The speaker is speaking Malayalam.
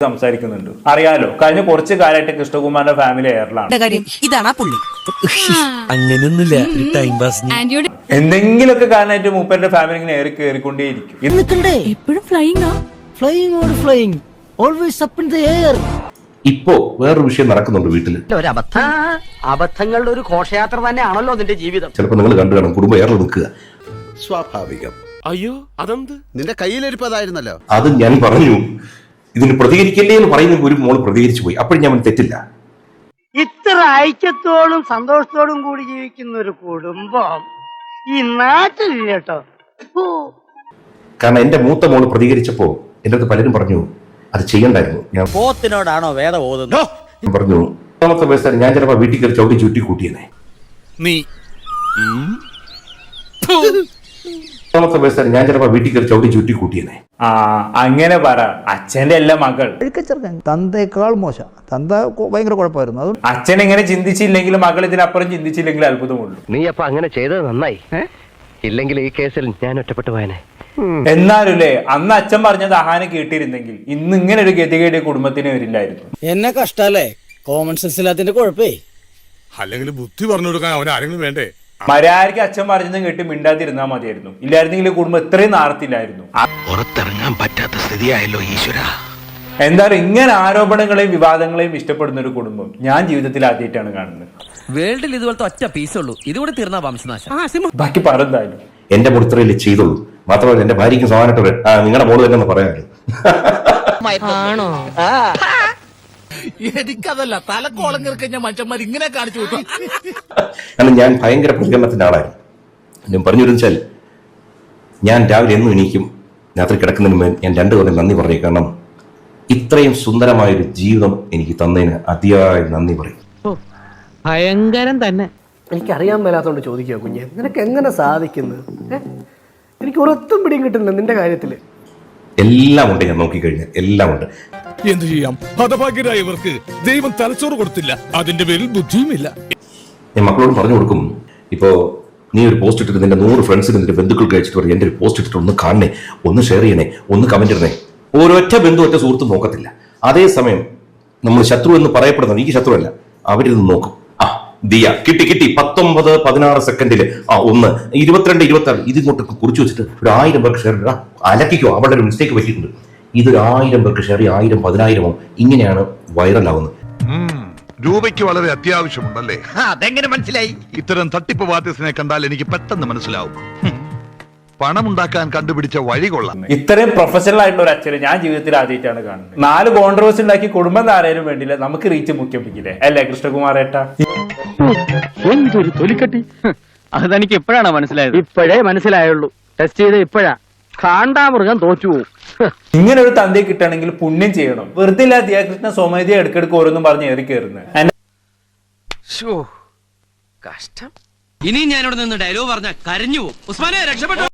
സംസാരിക്കുന്നുണ്ട്. അറിയാലോ, കഴിഞ്ഞ കുറച്ച് കാലമായിട്ട് കൃഷ്ണകുമാറിന്റെ ഫാമിലി എയറിലാണ്. ഇതാണ് പുള്ളി. അങ്ങനെയൊന്നുമില്ല, ടൈം പാസ്. എന്തെങ്കിലുമൊക്കെ കാരണമായിട്ട് മൂപ്പരുടെ ഫാമിലി ഇങ്ങനെ ഏറി കയറിക്കൊണ്ടേയിരിക്കും. ഇപ്പോ വേറൊരു വിഷയം നടക്കുന്നുണ്ട് വീട്ടില്. അബദ്ധങ്ങളുടെ ഒരു ഘോഷയാത്ര തന്നെയാണല്ലോ നിന്റെ ജീവിതം. ചിലപ്പോ നിങ്ങൾ കണ്ടു കാണും, കുടുംബം ഏറെ നിൽക്കുക. സ്വാഭാവികം. അയ്യോ അതെന്ത്? നിന്റെ കയ്യിലിരിപ്പതായിരുന്നല്ലോ. അത് ഞാൻ പറഞ്ഞു, ഇതിന് പ്രതികരിക്കല്ലേ എന്ന് പറയുന്ന ഒരു മോള് പ്രതികരിച്ചു പോയി. അപ്പോഴും ഞാൻ തെറ്റില്ല. ഇത്ര ഐക്യത്തോടും സന്തോഷത്തോടും കൂടി ജീവിക്കുന്ന ഒരു കുടുംബം ഈ നാട്ടിലില്ല കേട്ടോ. കാരണം എന്റെ മൂത്ത മോള് പ്രതികരിച്ചപ്പോ എന്റെ അടുത്ത് പലരും പറഞ്ഞു അത് ചെയ്യണ്ടായിരുന്നു. ഞാൻ പോത്തിനോടാണോ വേദം ഓതുന്നത്? ഞാൻ പറഞ്ഞു, ഒന്നാമത്തെ വയസ്സാണ്, ഞാൻ ചിലപ്പോ വീട്ടിൽ കയറി ചവിട്ടി ചുറ്റി കൂട്ടിയെന്നെ. നീ ഒന്നാമത്തെ വയസ്സാണ്, ഞാൻ ചിലപ്പോ വീട്ടിൽ കയറി ചവിട്ടി ചുറ്റി കൂട്ടിയെന്നെ. അങ്ങനെ പറ. അച്ഛന്റെ എല്ലാ മകൾ തന്തേക്കാൾ മോശം. തന്ത ഭയങ്കര കുഴപ്പമായിരുന്നു. അത് അച്ഛൻ ഇങ്ങനെ ചിന്തിച്ചില്ലെങ്കിലും മകൾ ഇതിനപ്പുറം ചിന്തിച്ചില്ലെങ്കിൽ അത്ഭുതമുള്ളൂ. നീ അപ്പൊ അങ്ങനെ ചെയ്തത് നന്നായി. ഇല്ലെങ്കിൽ ഈ കേസിൽ ഞാൻ ഒറ്റപ്പെട്ടു പോയനെ. എന്നാലുംല്ലേ, അന്ന് അച്ഛൻ പറഞ്ഞത് അഹാനെ കേട്ടിരുന്നെങ്കിൽ ഇന്ന് ഇങ്ങനെ ഒരു ഗതികേട് കുടുംബത്തിന് വരില്ലായിരുന്നു. എന്നെ കഷ്ടല്ലേ, കോമൺ സെൻസ് ഇല്ലാത്തിന്റെ കുഴപ്പേ. അല്ലെങ്കിൽ ബുദ്ധി പറഞ്ഞു കൊടുക്കാൻ അവൻ ആരെങ്കിലും വേണ്ടേ? മര്യാദയ്ക്ക് അച്ഛൻ പറഞ്ഞതും കേട്ട് മിണ്ടാതിരുന്നാ മതിയായിരുന്നു. ഇല്ലായിരുന്നെങ്കിൽ കുടുംബം ഇത്രയും നാർത്തില്ലായിരുന്നു. പുറത്തിറങ്ങാൻ പറ്റാത്ത സ്ഥിതിയായല്ലോ ഈശ്വര. എന്തായാലും ഇങ്ങനെ ആരോപണങ്ങളെയും വിവാദങ്ങളെയും ഇഷ്ടപ്പെടുന്ന ഒരു കുടുംബം ഞാൻ ജീവിതത്തിൽ ആദ്യമായിട്ടാണ് കാണുന്നത്. വേൾഡിൽ ഇതുപോലത്തെ ഒറ്റ പീസേ ഉള്ളൂ. ഇതുകൂടി തീർന്നാ വംശനാശം. ബാക്കി പറഞ്ഞാലും എന്റെ മോൾ ഇത്രയല്ലേ ചെയ്തുള്ളൂ. മാത്രമല്ല എന്റെ ഭാര്യയ്ക്കും സമാനമായിട്ട് നിങ്ങളുടെ മോള് തന്നെ പറയാമല്ലോ. എനിക്കതല്ല, തലക്കോളം കിറക്കഞ്ഞ മനുഷ്യന്മാർ ഇങ്ങനെ കാണിച്ചു കൊടുക്കും. കാരണം ഞാൻ ഭയങ്കര പ്രതികരണത്തിന്റെ ആളായിരുന്നു. ഞാൻ പറഞ്ഞു വെച്ചാൽ, ഞാൻ രാവിലെ എന്നും എണീക്കും, രാത്രി കിടക്കുന്നതിന് മുമ്പ് ഞാൻ 2 കൊല്ലം നന്ദി പറയും. കാരണം ഇത്രയും സുന്ദരമായൊരു ജീവിതം എനിക്ക് തന്നതിന് അതിയായ നന്ദി പറയും. ഭയങ്കരം തന്നെ. എനിക്കറിയാൻ മേലാത്തോണ്ട് ചോദിക്കുക കുഞ്ഞെ, നിനക്ക് എങ്ങനെ സാധിക്കുന്നത്? എനിക്ക് ഒരൊത്തും പിടിയും കിട്ടുന്നില്ല നിന്റെ കാര്യത്തില്. എല്ലാം ഉണ്ട്, ഞാൻ നോക്കിക്കഴിഞ്ഞാൽ എല്ലാം ഉണ്ട്. എന്ത് ചെയ്യാം, ഹതഭാഗ്യരായവർക്ക് ദൈവം തലച്ചോറ് കൊടുത്തില്ല, അതിന്റെ പേരിൽ ബുദ്ധിയുമില്ല. ഞാൻ മക്കളോട് പറഞ്ഞു കൊടുക്കും, ഇപ്പോ നീ ഒരു പോസ്റ്റ് ഇട്ടിട്ട് നിന്റെ 100 ഫ്രണ്ട്സിന് നിന്റെ ബന്ധുക്കൾക്ക് അയച്ചിട്ട് പറയും, എന്റെ ഒരു പോസ്റ്റ് ഇട്ടിട്ട് ഒന്ന് കാണണേ, ഒന്ന് ഷെയർ ചെയ്യണേ, ഒന്ന് കമന്റ് ഇടണേ. ഒരൊറ്റ ബന്ധു ഒറ്റ സുഹൃത്തും നോക്കത്തില്ല. അതേസമയം നമ്മൾ ശത്രു എന്ന് പറയപ്പെടുന്നത്, എനിക്ക് ശത്രുവല്ല, അവരിത് നോക്കും. ദിയ കിട്ടി 19 16 സെക്കൻഡില് 1 22 26 ഇതിങ്ങോട്ട് കുറിച്ച് വെച്ചിട്ട് ഒരു 1000 പേർക്ക് ഷെയർ ഇടാ, അലക്കിക്കോ, അവളുടെ ഒരു മിസ്റ്റേക്ക് പറ്റിയിട്ടുണ്ട്. ഇതൊരു 1000 പേർക്ക് ഷെയർ 1000 10,000 ഇങ്ങനെയാണ് വൈറലാവുന്നത്. രൂപയ്ക്ക് വളരെ അത്യാവശ്യമുണ്ടല്ലേ? അതെങ്ങനെ മനസ്സിലായി? ഇത്തരം തട്ടിപ്പ് പാർട്ടീസിനെ കണ്ടാൽ എനിക്ക് പെട്ടെന്ന് മനസ്സിലാവും. പണമുണ്ടാക്കാൻ കണ്ടുപിടിച്ച വഴി കൊള്ളാം. ഇത്രയും പ്രൊഫഷണൽ ആയിട്ടുള്ള ഒരു അച്ഛനെ ഞാൻ ജീവിതത്തിൽ ആദ്യമായിട്ടാണ് കാണുന്നത്. 4 കോൺട്രവേഴ്സി ഉണ്ടാക്കി കുടുംബം താരേനും വേണ്ടിയില്ല, നമുക്ക് റീച്ച് മുഖ്യം പിടിക്കില്ലേ അല്ലേ കൃഷ്ണകുമാറേട്ടാ? എന്തൊരു തൊലിക്കട്ടി. അത് തനിക്ക് എപ്പോഴാണ് മനസ്സിലായത്? ഇപ്പോഴേ മനസ്സിലായുള്ളൂ. ടെസ്റ്റ് ചെയ്ത് ഇപ്പോഴാ. കാണ്ടാമൃഗം തോറ്റു പോകും. ഇങ്ങനെ ഒരു തന്തയെ കിട്ടണമെങ്കിൽ പുണ്യം ചെയ്യണം. വെറുതെ ഇല്ല ദിയാകൃഷ്ണ സ്വമേധയെ എടുക്കെടുക്ക് ഓരോന്നും പറഞ്ഞ് ഏറി കയറുന്നത്. കഷ്ടം. ഇനി ഞാനിവിടെ നിന്ന് ഡയലോഗ് പറഞ്ഞ കരഞ്ഞു പോകും. ഉസ്മാനെ രക്ഷപ്പെട്ടു.